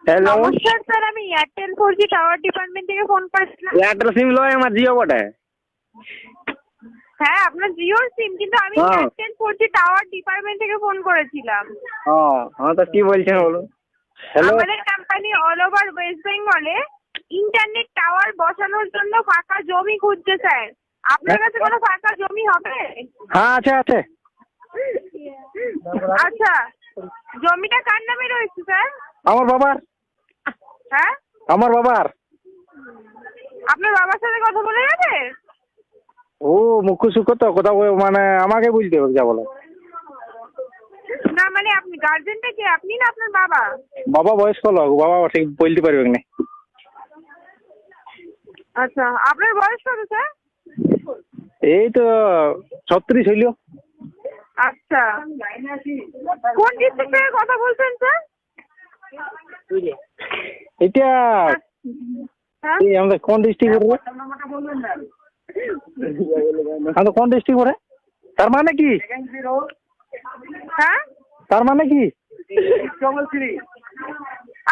Hello, নমস্কার sir, আমি Airtel 4G tower department থেকে ফোন করেছিলাম। এয়ারটেল সিম লয়, আমার জিও বটে। হ্যাঁ, আপনার জিওর সিম, কিন্তু আমি এয়ারটেল 4G টাওয়ার ডিপার্টমেন্ট থেকে ফোন করেছিলাম। হ্যাঁ, তো কি বলছেন বলুন। হ্যালো, আমাদের কোম্পানি অল ওভার ওয়েস্ট বেঙ্গলে ইন্টারনেট টাওয়ার বসানোর জন্য ফাঁকা জমি খুঁজছে স্যার। আপনার কাছে কোনো ফাঁকা জমি হবে? হ্যাঁ আছে আছে। আচ্ছা, জমিটা কার নামে রয়েছে স্যার? আমার বাবার। হ্যাঁ, আমার বাবার। আপনার বাবার সাথে কথা বলে যাবে? ও মুখ্য সুখ্য তো কথা মানে আমাকে বুঝতে হবে যা বলো। না মানে আপনি গার্জেনটা কে, আপনি না আপনার বাবা? বাবা বয়স্ক লোক, বাবা ঠিক বলতে পারবে না। আচ্ছা, আপনার বয়স কত স্যার? এই তো 36 হইল। আচ্ছা, কোন ডিস্ট্রিক্ট থেকে কথা বলছেন স্যার? এটা হ্যাঁ, আমাদের কোন ডিস্ট্রিক্ট পড়বে? আমাদের কোন ডিস্ট্রিক্ট পড়ে? তার মানে কি? হ্যাঁ, তার মানে কি?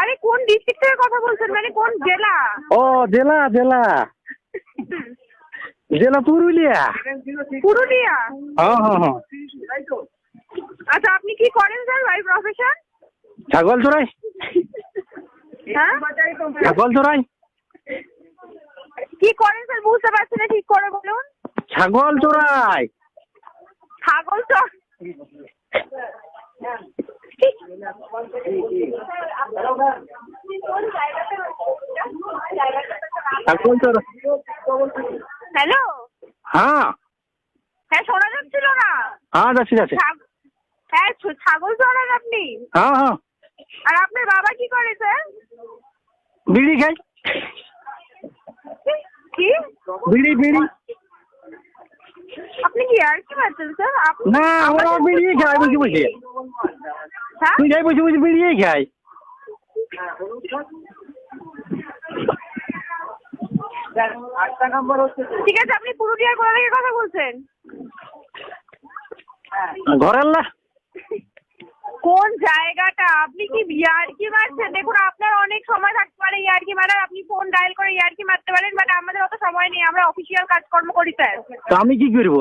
আরে কোন ডিস্ট্রিক্ট থেকে কথা বলছেন, মানে কোন জেলা? ও জেলা জেলা জেলা পুরুলিয়া। পুরুলিয়া। হ্যাঁ হ্যাঁ হ্যাঁ। আচ্ছা, আপনি কি করেন স্যার, বাই প্রফেশন? ছাগল চড়াই। হ্যাঁ, ছাগল চড়াই। কি করেন স্যার, বুঝতে পারছি না, ঠিক করে বলুন। ছাগল চড়াই। ছাগল চর ছাগল চড়াই। হ্যালো, হ্যাঁ হ্যাঁ শোনা যাচ্ছিল না। হ্যাঁ যাচ্ছি যাচ্ছি। হ্যাঁ, ছাগল চড়ান আপনি? হ্যাঁ হ্যাঁ। আর আপনার বাবা কি করে স্যার? বিড়ি খাই। কি? বিড়ি বিড়ি। আপনি কি আর কি পাচ্ছেন স্যার? না ওরা বিড়ি খাই বুঝি বুঝি। হ্যাঁ, তুই যাই বুঝি বুঝি বিড়ি খাই। ঠিক আছে, আপনি পুরুলিয়ার কোথা থেকে কথা বলছেন? ঘরের না। কোন জায়গাটা? আপনি কি ইয়ার্কি মারছেন? দেখুন, আপনার অনেক সময় থাকতে পারে ইয়ার্কি মারার, আপনি ফোন ডায়াল করে ইয়ার্কি মারতে পারেন, বাট আমাদের অত সময় নেই, আমরা অফিসিয়াল কাজকর্ম করি স্যার। তো আমি কি করবো?